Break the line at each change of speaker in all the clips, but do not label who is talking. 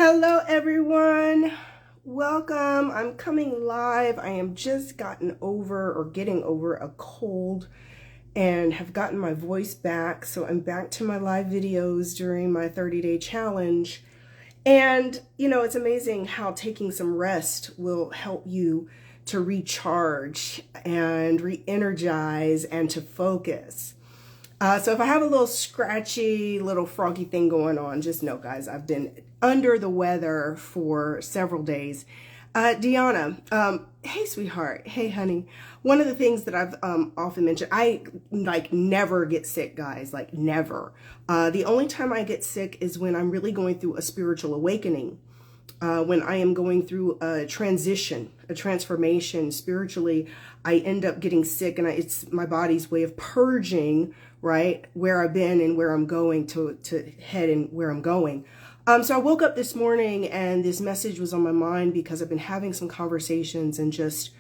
Hello everyone, welcome. I'm coming live. I am just getting over a cold and have gotten my voice back. So I'm back to my live videos during my 30-day challenge. And it's amazing how taking some rest will help you to recharge and re-energize and to focus. So if I have a little scratchy, little froggy thing going on, just know, guys, I've been under the weather for several days. Deanna, hey, sweetheart. Hey, honey. One of the things that I've often mentioned, I never get sick, guys, never. The only time I get sick is when I'm really going through a spiritual awakening. When I am going through a transition, a transformation spiritually, I end up getting sick, and it's my body's way of purging, right, where I've been and where I'm going to head and where I'm going. So I woke up this morning and this message was on my mind because I've been having some conversations and just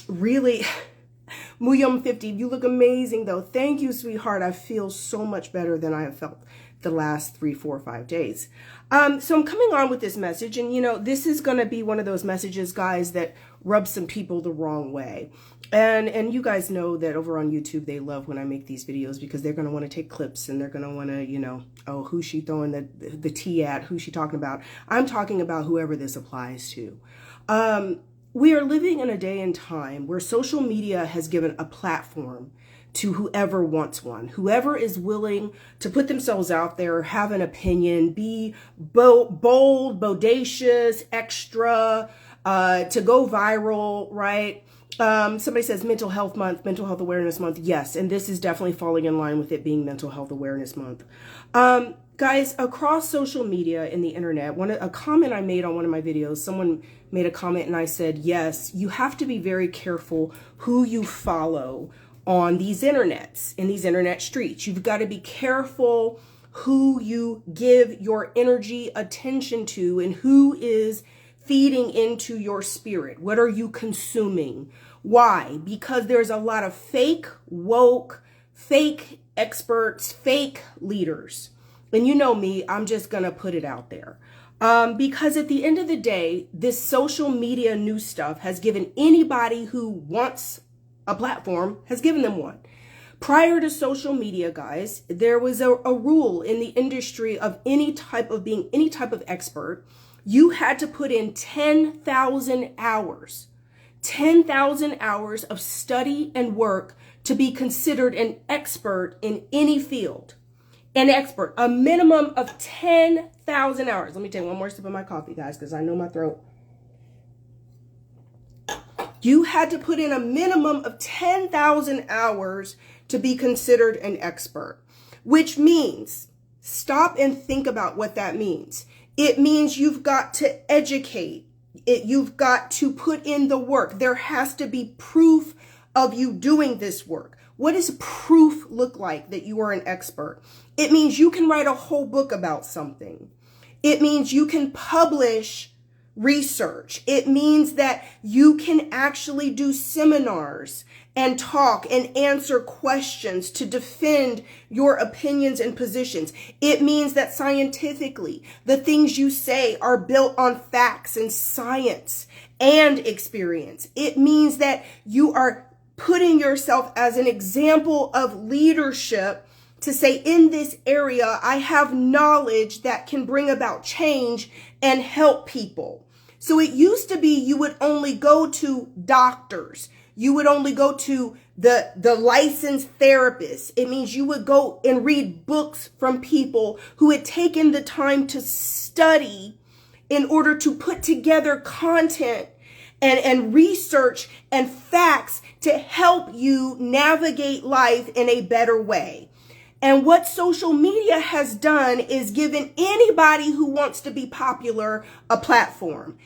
really, Muyum 50, you look amazing though. Thank you, sweetheart. I feel so much better than I have felt the last 3, 4, 5 days. So I'm coming on with this message, and this is going to be one of those messages, guys, that rub some people the wrong way. And you guys know that over on YouTube, they love when I make these videos because they're going to want to take clips and they're going to want to, oh, who's she throwing the tea at? Who's she talking about? I'm talking about whoever this applies to. We are living in a day and time where social media has given a platform to whoever wants one, whoever is willing to put themselves out there, have an opinion, be bold, bodacious, extra, to go viral, right? Somebody says Mental Health Month, Mental Health Awareness Month. Yes, and this is definitely falling in line with it being Mental Health Awareness Month. Guys, across social media and the internet, a comment I made on one of my videos, someone made a comment and I said, yes, you have to be very careful who you follow on these internets, in these internet streets. You've got to be careful who you give your energy, attention to, and who is feeding into your spirit. What are you consuming? Why? Because there's a lot of fake woke, fake experts, fake leaders. And you know me, I'm just going to put it out there. Because at the end of the day, this social media new stuff has given anybody who wants a platform, has given them one. Prior to social media, guys, there was a rule in the industry of any type of expert. You had to put in 10,000 hours of study and work to be considered an expert in any field. An expert, a minimum of 10,000 hours. Let me take one more sip of my coffee, guys, because I know my throat. You had to put in a minimum of 10,000 hours to be considered an expert, which means, stop and think about what that means. It means you've got to educate. You've got to put in the work. There has to be proof of you doing this work. What does proof look like that you are an expert? It means you can write a whole book about something. It means you can publish research. It means that you can actually do seminars and talk and answer questions to defend your opinions and positions. It means that scientifically, the things you say are built on facts and science and experience. It means that you are putting yourself as an example of leadership to say, in this area, I have knowledge that can bring about change and help people. So it used to be you would only go to doctors. You would only go to the licensed therapists. It means you would go and read books from people who had taken the time to study in order to put together content and research and facts to help you navigate life in a better way. And what social media has done is given anybody who wants to be popular a platform.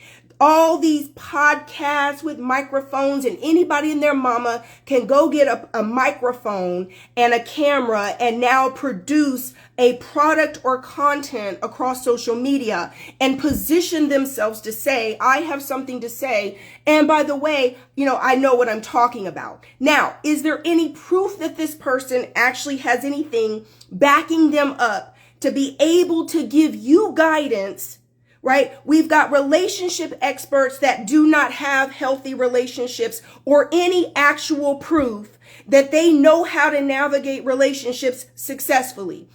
All these podcasts with microphones, and anybody and their mama can go get a microphone and a camera and now produce a product or content across social media and position themselves to say, I have something to say. And by the way, I know what I'm talking about. Now, is there any proof that this person actually has anything backing them up to be able to give you guidance right? We've got relationship experts that do not have healthy relationships or any actual proof that they know how to navigate relationships successfully.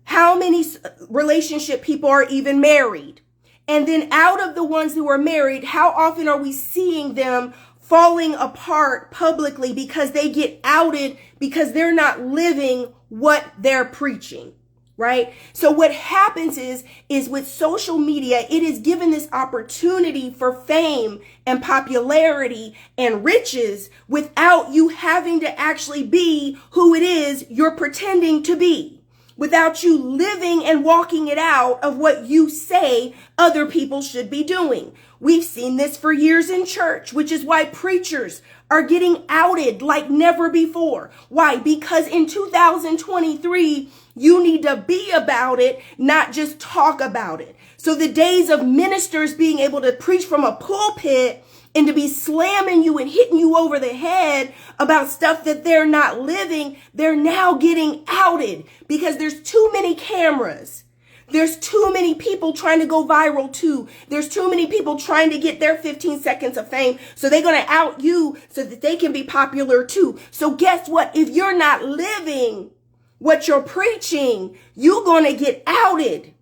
How many relationship people are even married? And then out of the ones who are married, how often are we seeing them falling apart publicly because they get outed because they're not living what they're preaching, right? So what happens is with social media, it is given this opportunity for fame and popularity and riches without you having to actually be who it is you're pretending to be, without you living and walking it out of what you say other people should be doing. We've seen this for years in church, which is why preachers are getting outed like never before. Why? Because in 2023, you need to be about it, not just talk about it. So the days of ministers being able to preach from a pulpit and to be slamming you and hitting you over the head about stuff that they're not living, they're now getting outed because there's too many cameras. There's too many people trying to go viral too. There's too many people trying to get their 15 seconds of fame. So they're going to out you so that they can be popular too. So guess what? If you're not living what you're preaching, you're going to get outed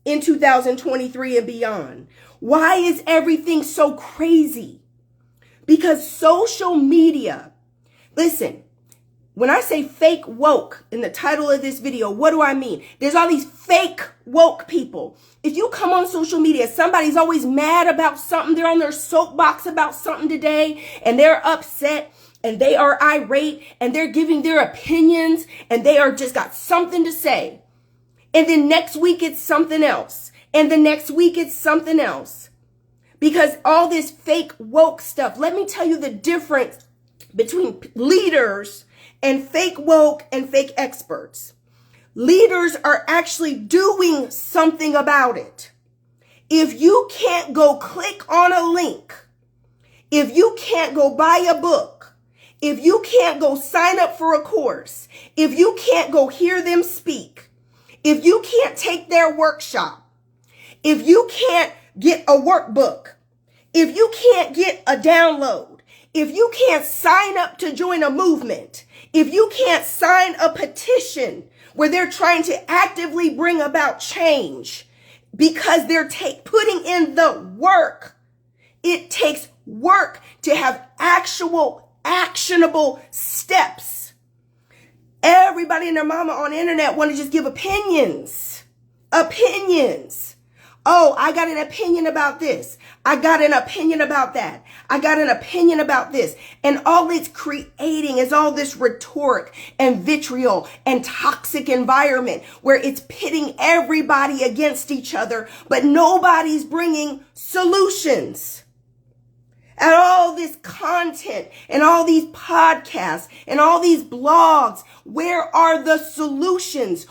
in 2023 and beyond. Why is everything so crazy? Because social media, listen, when I say fake woke in the title of this video, what do I mean? There's all these fake woke people. If you come on social media, somebody's always mad about something. They're on their soapbox about something today and they're upset and they are irate and they're giving their opinions and they are just got something to say. And then next week it's something else. And the next week it's something else. Because all this fake woke stuff, let me tell you the difference between leaders and fake woke and fake experts. Leaders are actually doing something about it. If you can't go click on a link, if you can't go buy a book, if you can't go sign up for a course, if you can't go hear them speak, if you can't take their workshop, if you can't get a workbook, if you can't get a download, if you can't sign up to join a movement, if you can't sign a petition where they're trying to actively bring about change because they're putting in the work, it takes work to have actual actionable steps. Everybody and their mama on the internet want to just give opinions. Oh, I got an opinion about this. I got an opinion about that. I got an opinion about this. And all it's creating is all this rhetoric and vitriol and toxic environment where it's pitting everybody against each other, but nobody's bringing solutions. And all this content and all these podcasts and all these blogs, where are the solutions?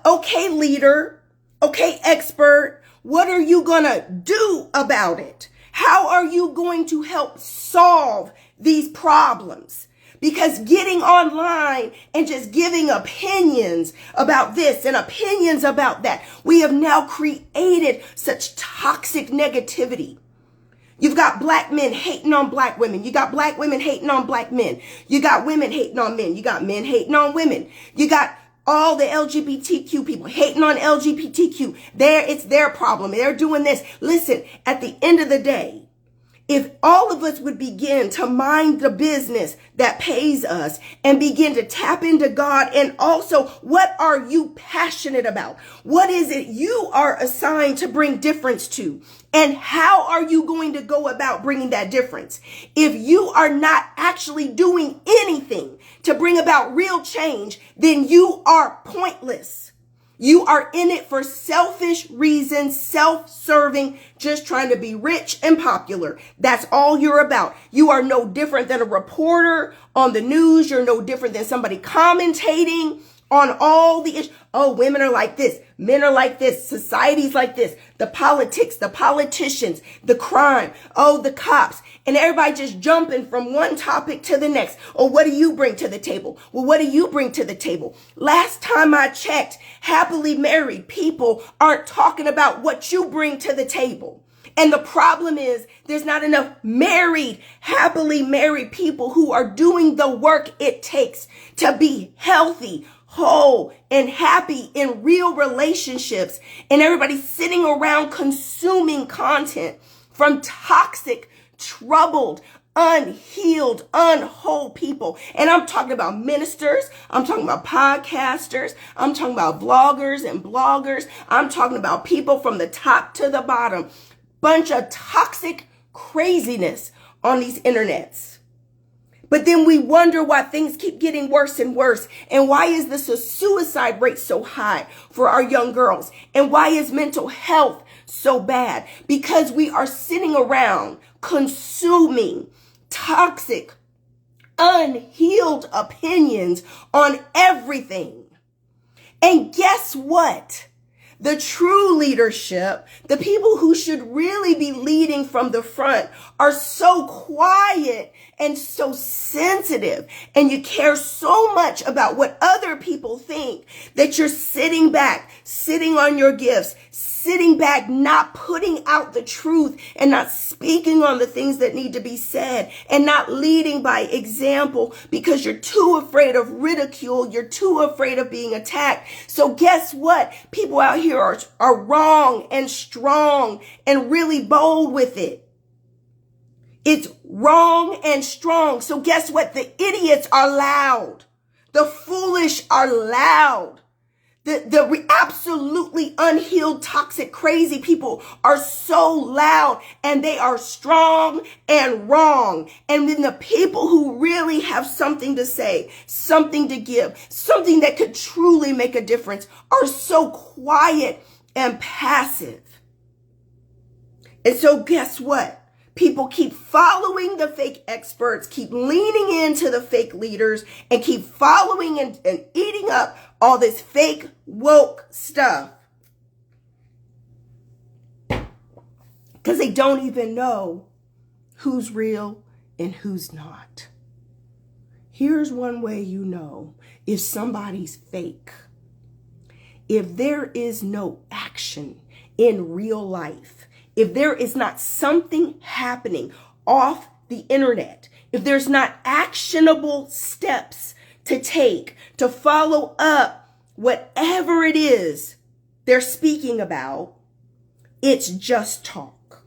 Okay, leader, okay, expert, what are you gonna do about it? How are you going to help solve these problems? Because getting online and just giving opinions about this and opinions about that, we have now created such toxic negativity. You've got black men hating on black women. You got black women hating on black men. You got women hating on men. You got men hating on women. You got all the LGBTQ people hating on LGBTQ. It's their problem. They're doing this. Listen, at the end of the day, if all of us would begin to mind the business that pays us and begin to tap into God, and also, what are you passionate about? What is it you are assigned to bring difference to? And how are you going to go about bringing that difference? If you are not actually doing anything to bring about real change, then you are pointless. You are in it for selfish reasons, self-serving, just trying to be rich and popular. That's all you're about. You are no different than a reporter on the news. You're no different than somebody commentating on all the issues. Oh, women are like this. Men are like this. Society's like this. The politics, the politicians, the crime. Oh, the cops. And everybody just jumping from one topic to the next. Oh, what do you bring to the table? Well, what do you bring to the table? Last time I checked, happily married people aren't talking about what you bring to the table. And the problem is there's not enough married, happily married people who are doing the work it takes to be healthy, whole, and happy in real relationships. And everybody's sitting around consuming content from toxic, troubled, unhealed, unwhole people. And I'm talking about ministers. I'm talking about podcasters. I'm talking about vloggers and bloggers. I'm talking about people from the top to the bottom. Bunch of toxic craziness on these internets. But then we wonder why things keep getting worse and worse. And why is the suicide rate so high for our young girls? And why is mental health so bad? Because we are sitting around consuming toxic, unhealed opinions on everything. And guess what? The true leadership, the people who should really be leading from the front, are so quiet and so sensitive, and you care so much about what other people think that you're sitting back, sitting on your gifts, sitting back, not putting out the truth and not speaking on the things that need to be said and not leading by example because you're too afraid of ridicule. You're too afraid of being attacked. So guess what? People out here are wrong and strong and really bold with it. It's wrong and strong. So guess what? The idiots are loud. The foolish are loud. The absolutely unhealed, toxic, crazy people are so loud, and they are strong and wrong. And then the people who really have something to say, something to give, something that could truly make a difference are so quiet and passive. And so guess what? People keep following the fake experts, keep leaning into the fake leaders, and keep following and eating up all this fake woke stuff. Because they don't even know who's real and who's not. Here's one way you know if somebody's fake. If there is no action in real life, if there is not something happening off the internet, if there's not actionable steps to take to follow up whatever it is they're speaking about, it's just talk.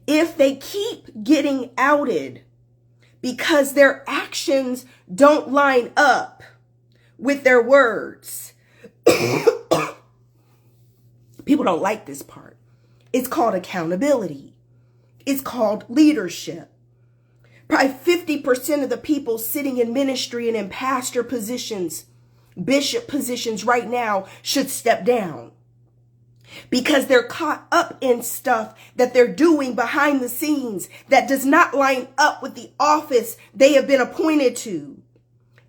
If they keep getting outed because their actions don't line up with their words, people don't like this part. It's called accountability. It's called leadership. Probably 50% of the people sitting in ministry and in pastor positions, bishop positions right now should step down because they're caught up in stuff that they're doing behind the scenes that does not line up with the office they have been appointed to.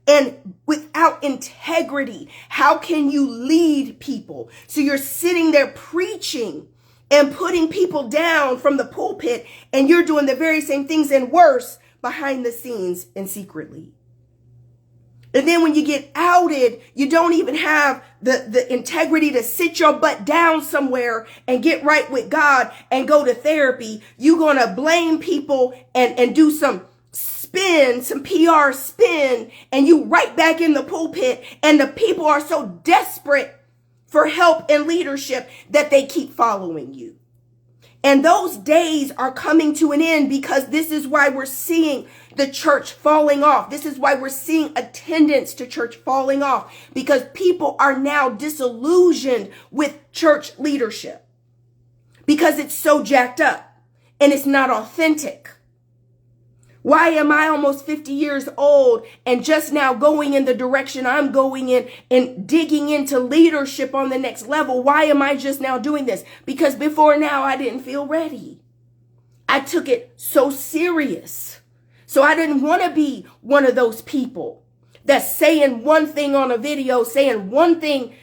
And without integrity, how can you lead people? So you're sitting there preaching and putting people down from the pulpit, and you're doing the very same things and worse behind the scenes and secretly. And then when you get outed, you don't even have the integrity to sit your butt down somewhere and get right with God and go to therapy. You're going to blame people and do some spin, some PR spin, and you right back in the pulpit, and the people are so desperate for help and leadership that they keep following you. And those days are coming to an end, because this is why we're seeing the church falling off. This is why we're seeing attendance to church falling off, because people are now disillusioned with church leadership because it's so jacked up and it's not authentic. Why am I almost 50 years old and just now going in the direction I'm going in and digging into leadership on the next level? Why am I just now doing this? Because before now I didn't feel ready. I took it so serious. So I didn't want to be one of those people that's saying one thing on a video, saying one thing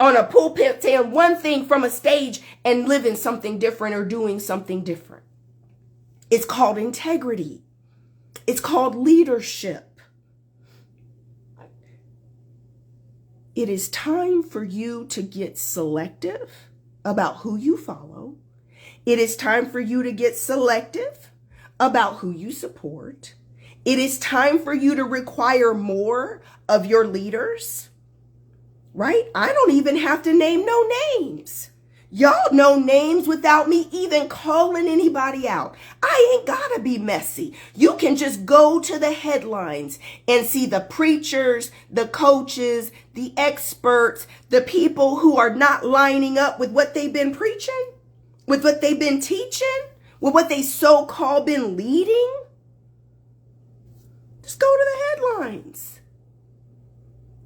on a pulpit, saying one thing from a stage and living something different or doing something different. It's called integrity. It's called leadership. It is time for you to get selective about who you follow. It is time for you to get selective about who you support. It is time for you to require more of your leaders, right? I don't even have to name no names. Y'all know names without me even calling anybody out. I ain't gotta be messy. You can just go to the headlines and see the preachers, the coaches, the experts, the people who are not lining up with what they've been preaching, with what they've been teaching, with what they so-called been leading. Just go to the headlines.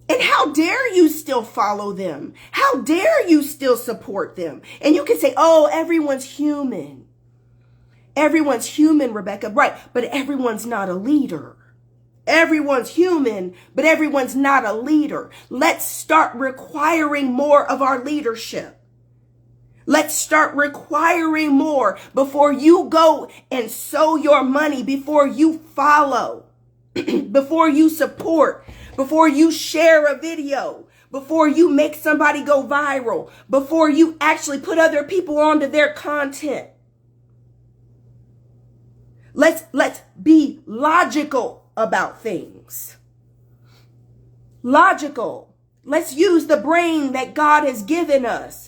And how dare you still follow them? How dare you still support them? And you can say, oh, everyone's human. Everyone's human, Rebecca. Right, but everyone's not a leader. Everyone's human, but everyone's not a leader. Let's start requiring more of our leadership. Let's start requiring more before you go and sow your money, before you follow, before you support, before you share a video, before you make somebody go viral, before you actually put other people onto their content. Let's be logical about things. Logical. Let's use the brain that God has given us.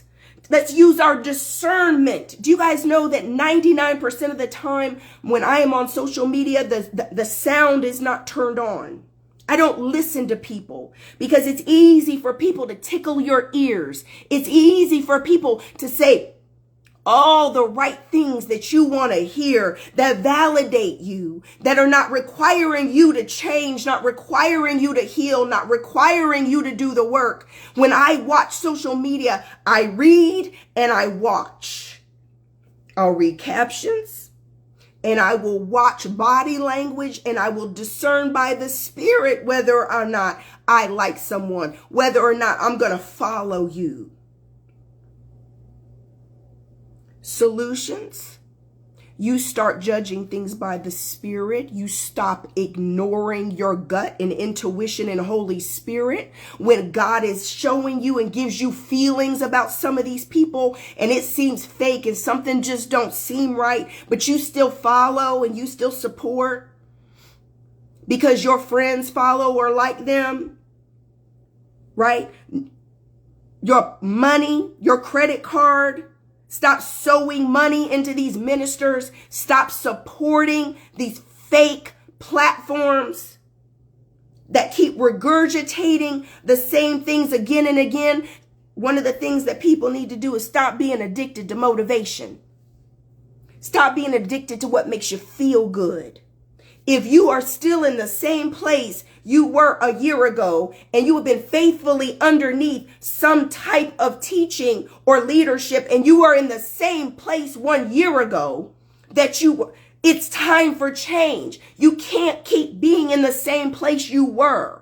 Let's use our discernment. Do you guys know that 99% of the time when I am on social media, the sound is not turned on? I don't listen to people because it's easy for people to tickle your ears. It's easy for people to say all the right things that you want to hear, that validate you, that are not requiring you to change, not requiring you to heal, not requiring you to do the work. When I watch social media, I read and I watch. I'll read captions. And I will watch body language, and I will discern by the Spirit whether or not I like someone, whether or not I'm going to follow you. Solutions. You start judging things by the Spirit. You stop ignoring your gut and intuition and Holy Spirit when God is showing you and gives you feelings about some of these people and it seems fake and something just don't seem right, but you still follow and you still support because your friends follow or like them, right? Your money, your credit card. Stop sowing money into these ministers. Stop supporting these fake platforms that keep regurgitating the same things again and again. One of the things that people need to do is stop being addicted to motivation. Stop being addicted to what makes you feel good. If you are still in the same place you were a year ago and you have been faithfully underneath some type of teaching or leadership and you are in the same place 1 year ago it's time for change. You can't keep being in the same place you were.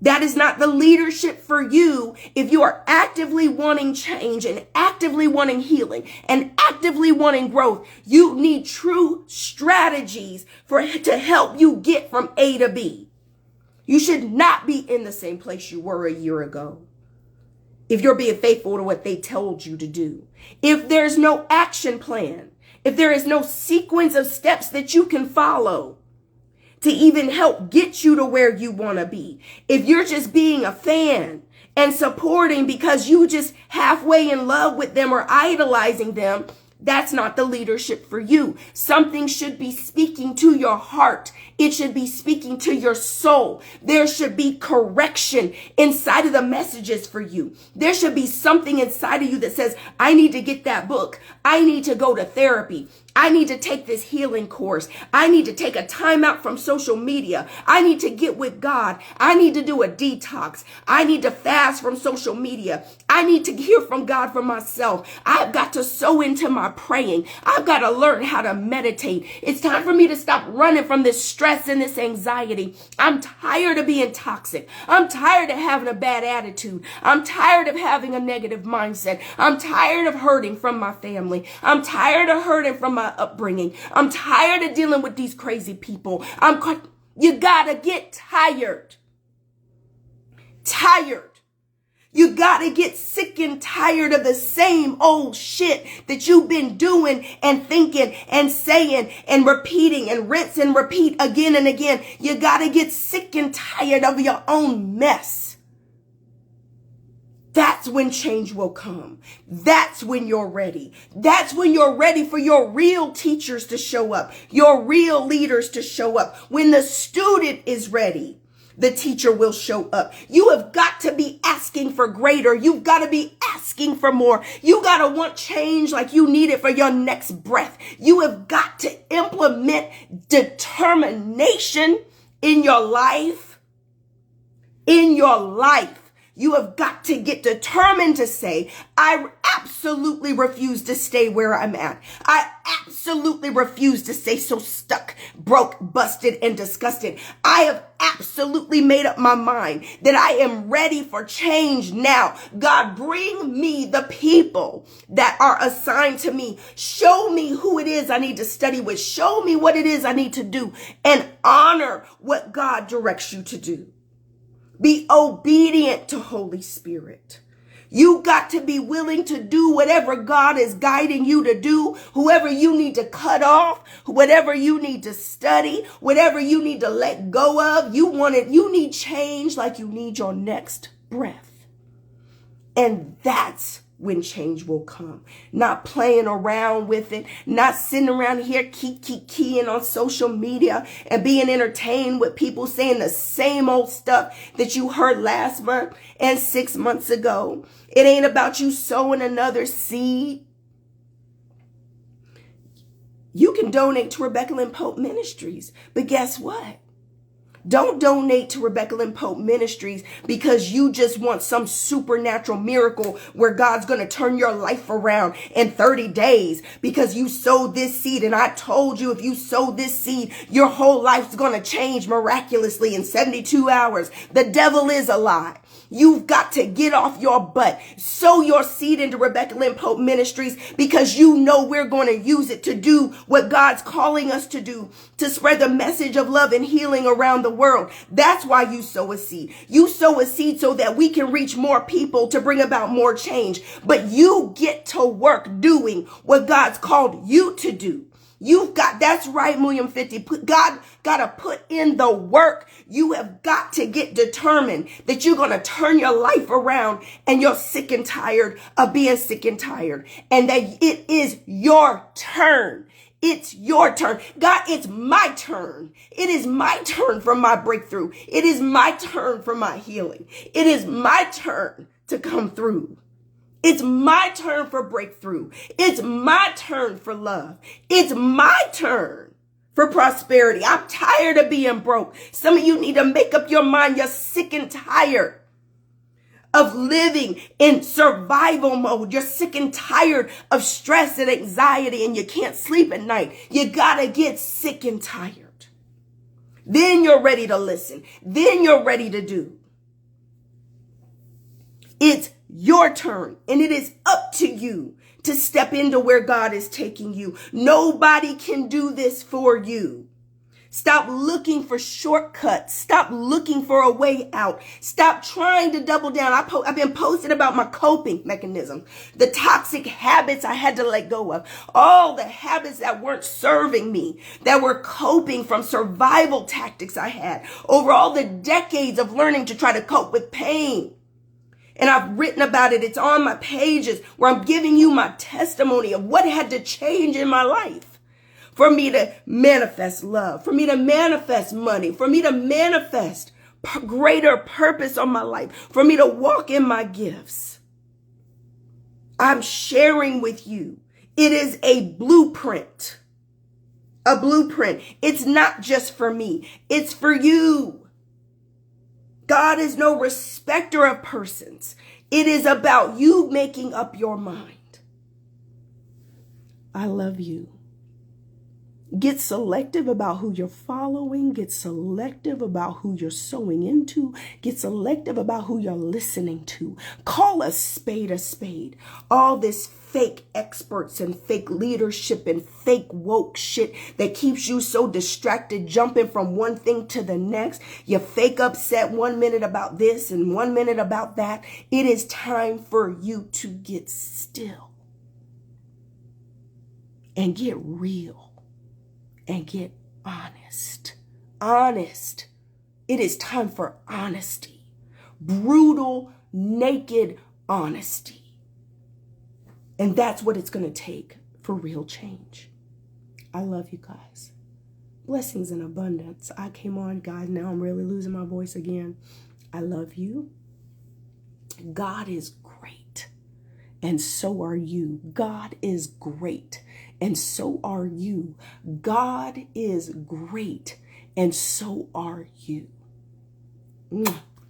That is not the leadership for you if you are actively wanting change and actively wanting healing and actively wanting growth. You need true strategies to help you get from A to B. You should not be in the same place you were a year ago if you're being faithful to what they told you to do. If there's no action plan, if there is no sequence of steps that you can follow to even help get you to where you want to be. If you're just being a fan and supporting because you just halfway in love with them or idolizing them, that's not the leadership for you. Something should be speaking to your heart. It should be speaking to your soul. There should be correction inside of the messages for you. There should be something inside of you that says, I need to get that book. I need to go to therapy. I need to take this healing course. I need to take a time out from social media. I need to get with God. I need to do a detox. I need to fast from social media. I need to hear from God for myself. I've got to sow into my praying. I've got to learn how to meditate. It's time for me to stop running from this stress and this anxiety. I'm tired of being toxic. I'm tired of having a bad attitude. I'm tired of having a negative mindset. I'm tired of hurting from my family. I'm tired of hurting from my upbringing. I'm tired of dealing with these crazy people. You gotta get tired. Tired. You gotta get sick and tired of the same old shit that you've been doing and thinking and saying and repeating and rinse and repeat again and again. You gotta get sick and tired of your own mess. That's when change will come. That's when you're ready. That's when you're ready for your real teachers to show up, your real leaders to show up. When the student is ready, the teacher will show up. You have got to be asking for greater. You've got to be asking for more. You got to want change like you need it for your next breath. You have got to implement determination in your life. In your life. You have got to get determined to say, I absolutely refuse to stay where I'm at. I absolutely refuse to stay so stuck, broke, busted, and disgusted. I have absolutely made up my mind that I am ready for change now. God, bring me the people that are assigned to me. Show me who it is I need to study with. Show me what it is I need to do, and honor what God directs you to do. Be obedient to Holy Spirit. You got to be willing to do whatever God is guiding you to do, whoever you need to cut off, whatever you need to study, whatever you need to let go of. You need change like you need your next breath. And that's when change will come. Not playing around with it, not sitting around here keying on social media and being entertained with people saying the same old stuff that you heard last month and 6 months ago. It ain't about you sowing another seed. You can donate to Rebecca Lynn Pope Ministries, but guess what? Don't donate to Rebecca Lynn Pope Ministries because you just want some supernatural miracle where God's going to turn your life around in 30 days because you sowed this seed. And I told you, if you sow this seed, your whole life's going to change miraculously in 72 hours. The devil is a lie. You've got to get off your butt. Sow your seed into Rebecca Lynn Pope Ministries because you know we're going to use it to do what God's calling us to do, to spread the message of love and healing around the world. That's why you sow a seed. You sow a seed so that we can reach more people to bring about more change. But you get to work doing what God's called you to do. That's right, William 50. God got to put in the work. You have got to get determined that you're going to turn your life around and you're sick and tired of being sick and tired. And that it is your turn. It's your turn. God, it's my turn. It is my turn for my breakthrough. It is my turn for my healing. It is my turn to come through. It's my turn for breakthrough. It's my turn for love. It's my turn for prosperity. I'm tired of being broke. Some of you need to make up your mind. You're sick and tired of living in survival mode. You're sick and tired of stress and anxiety and you can't sleep at night. You gotta get sick and tired. Then you're ready to listen. Then you're ready to do. It's your turn, and it is up to you to step into where God is taking you. Nobody can do this for you. Stop looking for shortcuts. Stop looking for a way out. Stop trying to double down. I've been posting about my coping mechanism, the toxic habits I had to let go of, all the habits that weren't serving me, that were coping from survival tactics I had over all the decades of learning to try to cope with pain. And I've written about it. It's on my pages where I'm giving you my testimony of what had to change in my life for me to manifest love, for me to manifest money, for me to manifest greater purpose on my life, for me to walk in my gifts. I'm sharing with you. It is a blueprint. a blueprint. It's not just for me. It's for you. God is no respecter of persons. It is about you making up your mind. I love you. Get selective about who you're following. Get selective about who you're sowing into. Get selective about who you're listening to. Call a spade a spade. All this fake experts and fake leadership and fake woke shit that keeps you so distracted, jumping from one thing to the next. You fake upset 1 minute about this and 1 minute about that. It is time for you to get still and get real. And get honest. Honest. It is time for honesty. Brutal, naked honesty. And that's what it's going to take for real change. I love you guys. Blessings in abundance. I came on, guys. Now I'm really losing my voice again. I love you. God is great. And so are you. God is great. And so are you. God is great. And so are you.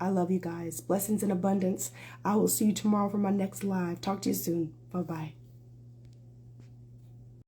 I love you guys. Blessings in abundance. I will see you tomorrow for my next live. Talk to you soon. Bye-bye.